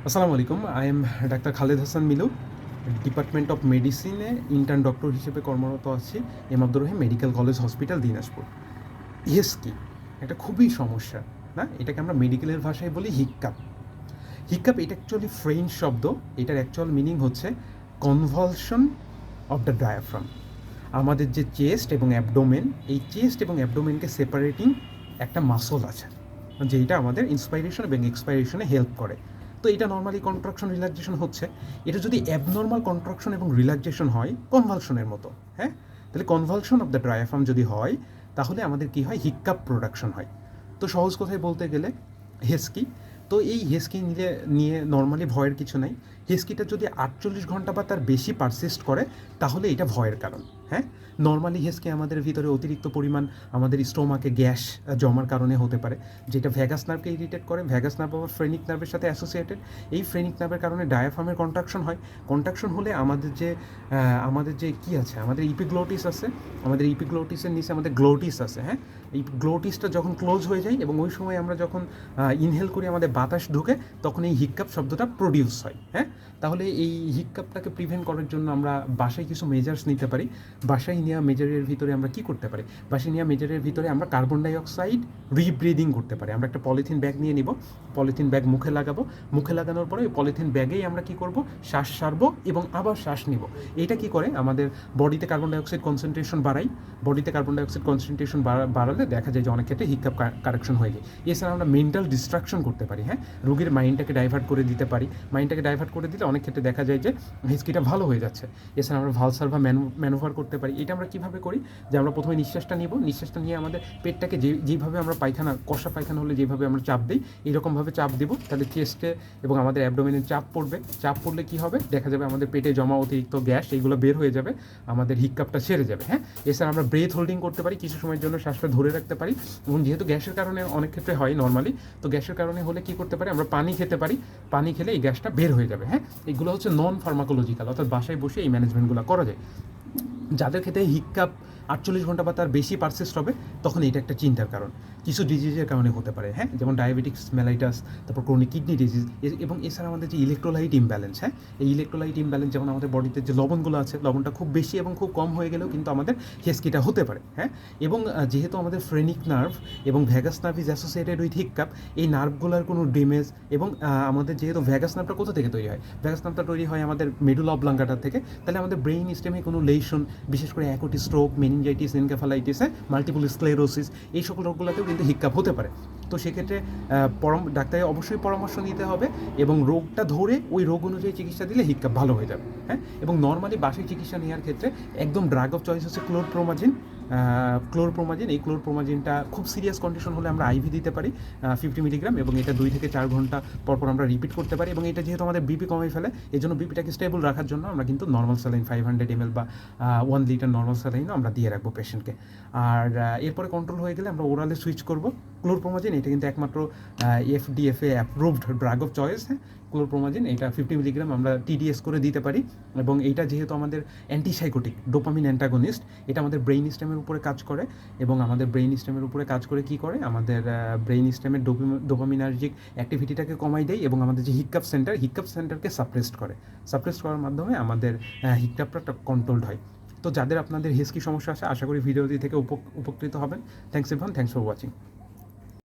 আসসালামু আলাইকুম। I am doctor Khaled Hasan Milu, department of মেডিসিনে ইন্টার্ন ডক্টর হিসেবে কর্মরত আছি M Abdur Rahim medical college hospital Dinajpur. Yes কি একটা খুবই সমস্যা না, এটাকে আমরা মেডিকেলের ভাষায় বলি হিক্কাপ। হিক্কাপ এটা অ্যাকচুয়ালি ফ্রেঞ্চ শব্দ। এটার অ্যাকচুয়াল মিনিং হচ্ছে কনভালশন অফ দ্য ডায়াফ্রাম। আমাদের যে চেস্ট এবং অ্যাবডোমেন, এই চেস্ট এবং অ্যাবডোমেনকে সেপারেটিং একটা মাসল আছে যেটা আমাদের ইন্সপাইরেশন এবং এক্সপাইরেশনে হেল্প করে। তো এটা নর্মালি কন্ট্রাকশন রিল্যাক্সেশন হচ্ছে। এটা যদি অ্যাবনর্মাল কন্ট্রাকশন এবং রিল্যাক্সেশন হয় কনভালশনের মতো, হ্যাঁ, তাহলে কনভালশন অফ দ্য ডায়াফ্রাম যদি হয় তাহলে আমাদের কী হয়, হিক্কাপ প্রোডাকশন হয়। তো সহজ কথায় বলতে গেলে হেস্কি। তো এই হেস্কি নিয়ে নর্মালি ভয়ের কিছু নাই। হেস্কিটা যদি 48 ঘন্টা বা তার বেশি পারসিস্ট করে তাহলে এটা ভয়ের কারণ। হ্যাঁ, নর্মালি হেস্কি আমাদের ভিতরে অতিরিক্ত পরিমাণ আমাদের স্টোমাকে গ্যাস জমার কারণে হতে পারে, যেটা ভ্যাগাস নার্ভকে ইরিটেট করে। ভ্যাগাস নার্ভ আবার ফ্রেনিক নার্ভের সাথে অ্যাসোসিয়েটেড। এই ফ্রেনিক নার্ভের কারণে ডায়াফ্রামের কন্ট্রাকশন হয়। কন্ট্রাকশন হলে আমাদের যে কী আছে, আমাদের ইপিগ্লোটিস আছে, আমাদের ইপিগ্লোটিসের নিচে আমাদের গ্লোটিস আছে। হ্যাঁ, এই গ্লোটিসটা যখন ক্লোজ হয়ে যায় এবং ওই সময় আমরা যখন ইনহেল করি আমাদের বাতাস ঢুকে, তখন এই হিক্কাপ শব্দটা প্রডিউস হয়। হ্যাঁ, তাহলে এই হিক্কাপটাকে প্রিভেন্ট করার জন্য আমরা বাসায় কিছু মেজার্স নিতে পারি। বাসায় নেওয়া মেজারের ভিতরে আমরা কী করতে পারি, বাসায় নেওয়া মেজারের ভিতরে আমরা কার্বন ডাইঅক্সাইড রিব্রিদিং করতে পারি। আমরা একটা পলিথিন ব্যাগ নিয়ে নিব, পলিথিন ব্যাগ মুখে লাগাবো, মুখে লাগানোর পরে ওই পলিথিন ব্যাগেই আমরা কী করব, শ্বাস ছাড়বো এবং আবার শ্বাস নিব। এটা কী করে, আমাদের বডিতে কার্বন ডাইঅক্সাইড কনসেন্ট্রেশন বাড়াই। বডিতে কার্বন ডাইঅক্সাইড কনসেন্ট্রেশন বাড়ালে দেখা যায় যে অনেক ক্ষেত্রে হিক্কাপ কারেকশন হয়ে যায়। এছাড়া আমরা মেন্টাল ডিস্ট্রাকশন করতে পারি। হ্যাঁ, রোগীর মাইন্ডটাকে ডাইভার্ট করে দিতে পারি। মাইন্ডটাকে ডাইভার্ট করে দিলে অনেক ক্ষেত্রে দেখা যায় যে হিস্কিটা ভালো হয়ে যাচ্ছে। এছাড়া আমরা ভালসার বা ম্যানুভার করতে পারি। এটা আমরা কীভাবে করি, যে আমরা প্রথমে নিঃশ্বাসটা নিব, নিঃশ্বাসটা নিয়ে আমাদের পেটটাকে যেভাবে আমরা কষা পায়খানা হলে যেভাবে আমরা চাপ দিই, এরকমভাবে চাপ দেবো, তাহলে চেস্টে এবং আমাদের অ্যাবডোমেনে চাপ পড়বে। চাপ পড়লে কী হবে, দেখা যাবে আমাদের পেটে জমা অতিরিক্ত গ্যাস এইগুলো বের হয়ে যাবে, আমাদের হিক্কাপটা সেরে যাবে। হ্যাঁ, এছাড়া আমরা ব্রেথ হোল্ডিং করতে পারি, কিছু সময়ের জন্য শ্বাসটা ধরে রাখতে পারি। এবং যেহেতু গ্যাসের কারণে অনেক ক্ষেত্রে হয় নর্মালি, তো গ্যাসের কারণে হলে কী করতে পারি, আমরা পানি খেতে পারি। পানি খেলে এই গ্যাসটা বের হয়ে যাবে। হ্যাঁ, এগুলো হচ্ছে নন ফার্মাকোলজিক্যাল, অর্থাৎ বাসায় বসে এই ম্যানেজমেন্টগুলো করা যায়। যাদের ক্ষেত্রে হিক্কাপ 48 ঘন্টা বা তার বেশি পারসিস্ট হবে, তখন এটা একটা চিন্তার কারণ। কিছু ডিজিজের কারণে হতে পারে, হ্যাঁ, যেমন ডায়াবেটিক্স মেলাইটাস, তারপর ক্রনিক কিডনি ডিজিজ, এবং এছাড়া আমাদের যে ইলেকট্রোলাইট ইমব্যালেন্স, হ্যাঁ, এই ইলেকট্রোলাইট ইমব্যালেন্স, যেমন আমাদের বডিতে যে লবণগুলো আছে, লবণটা খুব বেশি এবং খুব কম হয়ে গেলেও কিন্তু আমাদের হেস্কিটা হতে পারে। হ্যাঁ, এবং যেহেতু আমাদের ফ্রেনিক নার্ভ এবং vagus nerve is associated with hiccup, এই নার্ভগুলোর কোনো ড্যামেজ, এবং আমাদের যেহেতু ভ্যাগাস নার্ভটা কোথা থেকে তৈরি হয়, ভ্যাগাস নার্ভটা তৈরি হয় আমাদের মেডুলা অবলাঙ্গাটা থেকে, তাহলে আমাদের ব্রেইন স্টেমে কোনো লেশন, বিশেষ করে acute stroke, meningitis, encephalitis, multiple sclerosis, এই সকল রোগগুলোতেও কিন্তু হিক্কাপ হতে পারে। তো সেক্ষেত্রে ডাক্তারের অবশ্যই পরামর্শ নিতে হবে এবং রোগটা ধরে ওই রোগ অনুযায়ী চিকিৎসা দিলে হিক্কাপ ভালো হয়ে যাবে। হ্যাঁ, এবং নর্মালি বাসায় চিকিৎসা নেওয়ার ক্ষেত্রে একদম ড্রাগ অফ চয়েস হচ্ছে ক্লোরপ্রোমাজিন। এই ক্লোরপ্রোমাজিনটা খুব সিরিয়াস কন্ডিশন হলে আমরা আইভি দিতে পারি 50 মিলিগ্রাম, এবং এটা 2 থেকে 4 ঘন্টা পরপর আমরা রিপিট করতে পারি। এবং এটা যেহেতু আমাদের বিপি কমাই ফেলে, এই জন্য বিপিটাকে স্টেবল রাখার জন্য আমরা কিন্তু নর্মাল স্যালাইন 500 ml বা 1 লিটার নর্মাল স্যালাইনও আমরা দিয়ে রাখবো পেশেন্টকে। আর এরপরে কন্ট্রোল হয়ে গেলে আমরা ওরালে সুইচ করব। ক্লোরপ্রোমাজিন এটা কিন্তু একমাত্র এফডিএফএ অ্যাপ্রুভড ড্রাগ অফ চয়েস। হ্যাঁ, ক্লোরপ্রোমাজিন এটা 50 মিলিগ্রাম আমরা টিডিএস করে দিতে পারি। এবং এইটা যেহেতু আমাদের অ্যান্টিসাইকোটিক, ডোপামিন অ্যান্টাগনিস্ট, এটা আমাদের ব্রেইন স্টেমের উপরে কাজ করে। এবং আমাদের ব্রেইন স্টেমের উপরে কাজ করে কী করে, আমাদের ব্রেইন স্টেমের ডোপামিনার্জিক অ্যাক্টিভিটিটাকে কমাই দেয় এবং আমাদের যে হিক্কাপ সেন্টারকে সাপ্রেস করার মাধ্যমে আমাদের হিক্কাপটা কন্ট্রোলড হয়। তো যাদের আপনাদের হিস্কি সমস্যা আছে, আশা করি ভিডিওটি থেকে উপকৃত হবেন। Thanks everyone, thanks for watching.